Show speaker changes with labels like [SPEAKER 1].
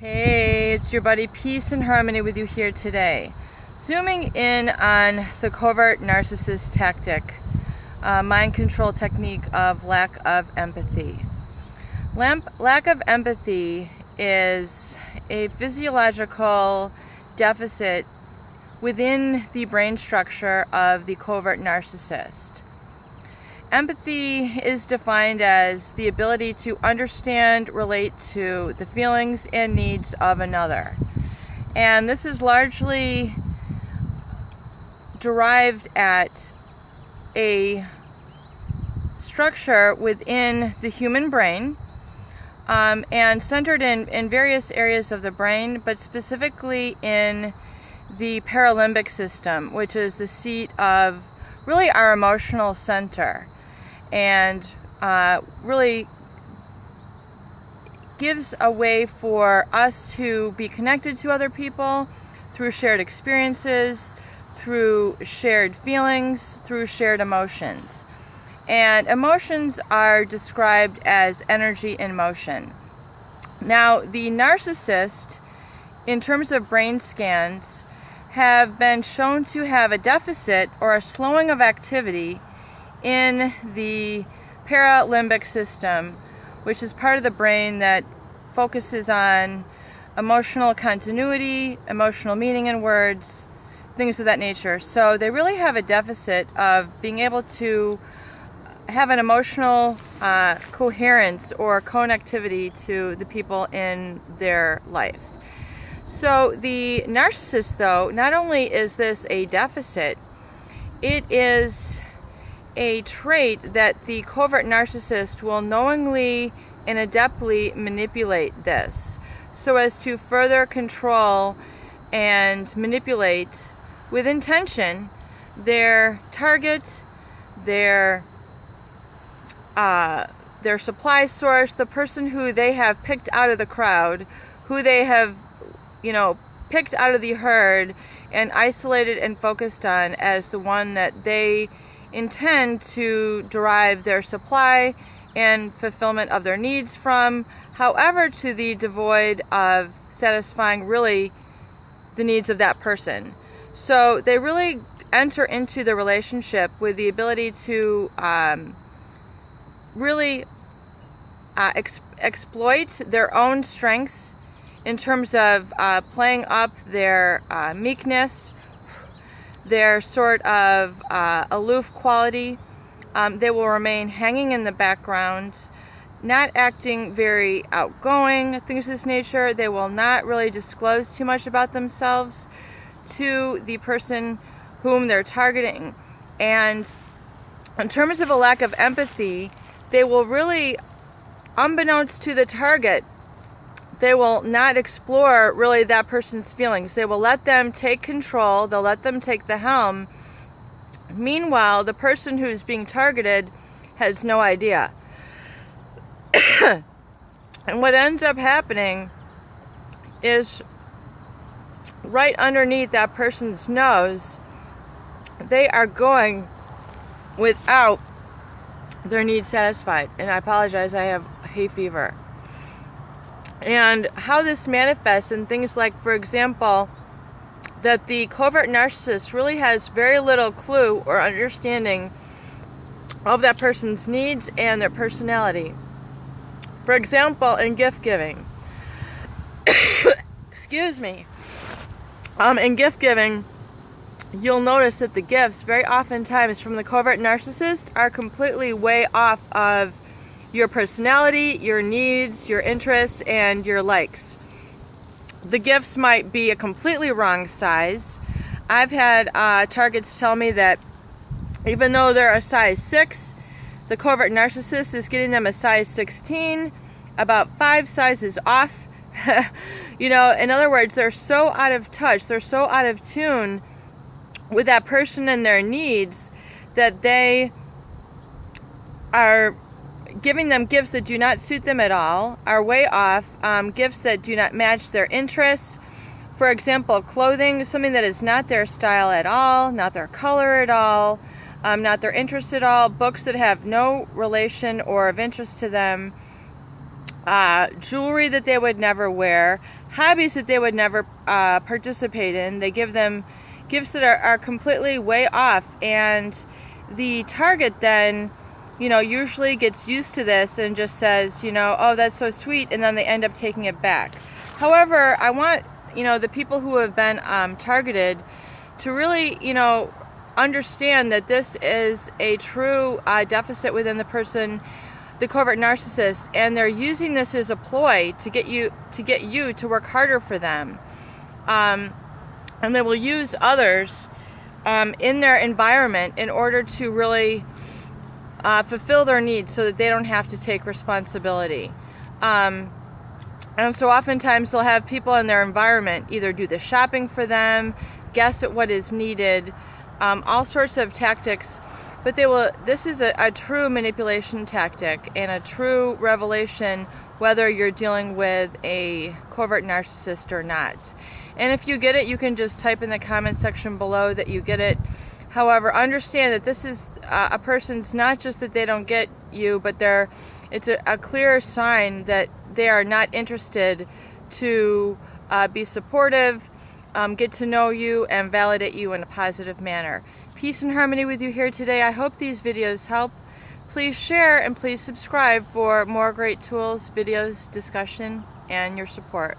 [SPEAKER 1] Hey, it's your buddy Peace and Harmony with you here today. Zooming in on the covert narcissist tactic, mind control technique of lack of empathy. Lack of empathy is a physiological deficit within the brain structure of the covert narcissist. Empathy is defined as the ability to understand, relate to the feelings and needs of another. And this is largely derived at a structure within the human brain and centered in various areas of the brain, but specifically in the paralimbic system, which is the seat of really our emotional center. And really gives a way for us to be connected to other people through shared experiences, through shared feelings, through shared emotions. And emotions are described as energy in motion. Now, the narcissist, in terms of brain scans, have been shown to have a deficit or a slowing of activity in the paralimbic system, which is part of the brain that focuses on emotional continuity, emotional meaning in words, things of that nature. So they really have a deficit of being able to have an emotional coherence or connectivity to the people in their life. So the narcissist, though, not only is this a deficit, it is a trait that the covert narcissist will knowingly and adeptly manipulate this so as to further control and manipulate with intention their target, their supply source, the person who they have picked out of the crowd, who they have, picked out of the herd and isolated and focused on as the one that they intend to derive their supply and fulfillment of their needs from, however, to the devoid of satisfying really the needs of that person. So they really enter into the relationship with the ability to really exploit their own strengths in terms of playing up their meekness, their sort of aloof quality. They will remain hanging in the background, not acting very outgoing, things of this nature. They will not really disclose too much about themselves to the person whom they're targeting. And in terms of a lack of empathy, they will really, unbeknownst to the target, they will not explore really that person's feelings. They will let them take control. They'll let them take the helm. Meanwhile, the person who's being targeted has no idea. And what ends up happening is right underneath that person's nose, they are going without their needs satisfied. And I apologize, I have hay fever. And how this manifests in things like, for example, that the covert narcissist really has very little clue or understanding of that person's needs and their personality. For example, in gift giving. Excuse me. In gift giving, you'll notice that the gifts very oftentimes from the covert narcissist are completely way off of your personality, your needs, your interests, and your likes. The gifts might be a completely wrong size. I've had targets tell me that even though they're a size 6, the covert narcissist is getting them a size 16, about 5 sizes off. In other words, they're so out of touch, they're so out of tune with that person and their needs that they are giving them gifts that do not suit them at all, are way off, gifts that do not match their interests. For example, clothing, something that is not their style at all, not their color at all, not their interest at all, books that have no relation or of interest to them, jewelry that they would never wear, hobbies that they would never participate in. They give them gifts that are completely way off, and the target then, usually gets used to this and just says, oh, that's so sweet, and then they end up taking it back. However, I want, the people who have been targeted to really, understand that this is a true deficit within the person, the covert narcissist, and they're using this as a ploy to get you to work harder for them. And they will use others in their environment in order to really fulfill their needs so that they don't have to take responsibility. And so oftentimes they'll have people in their environment either do the shopping for them, guess at what is needed, all sorts of tactics. But this is a true manipulation tactic and a true revelation whether you're dealing with a covert narcissist or not. And if you get it, you can just type in the comment section below that you get it. However, understand that this is a person's, not just that they don't get you, but it's a clear sign that they are not interested to be supportive, get to know you, and validate you in a positive manner. Peace and harmony with you here today. I hope these videos help. Please share and please subscribe for more great tools, videos, discussion, and your support.